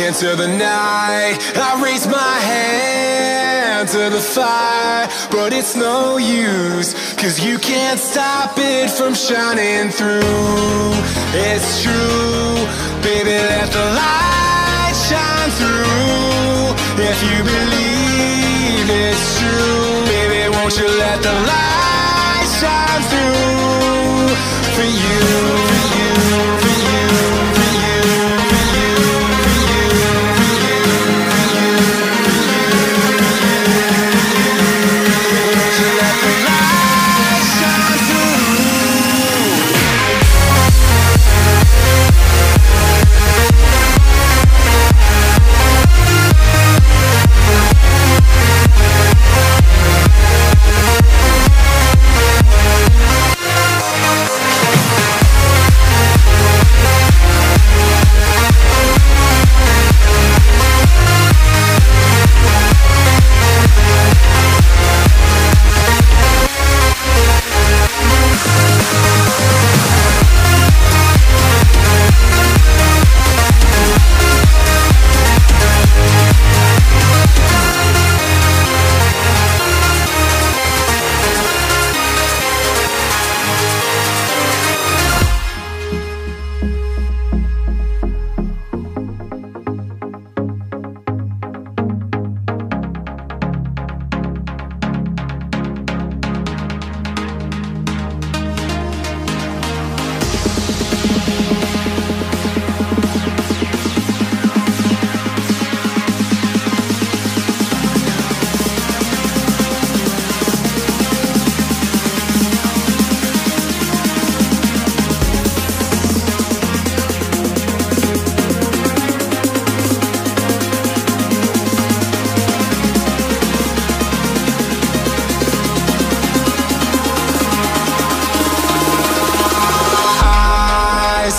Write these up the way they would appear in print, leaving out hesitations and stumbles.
into the night. I raise my hand to the fire, but it's no use, 'cause you can't stop it from shining through. It's true, baby, let the light shine through. If you believe it's true, baby, won't you let the light shine through for you, for you, for you, for you, for you, for you, for you, won't you let the light shine through?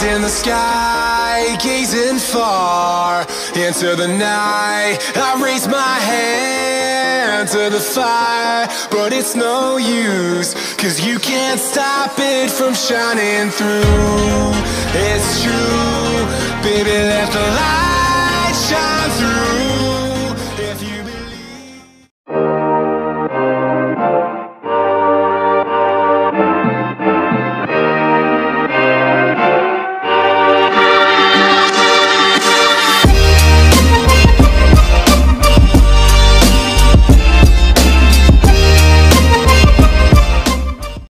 In the sky, gazing far into the night. I raise my hand to the fire, but it's no use, 'cause you can't stop it from shining through. It's true, baby, let the light shine through.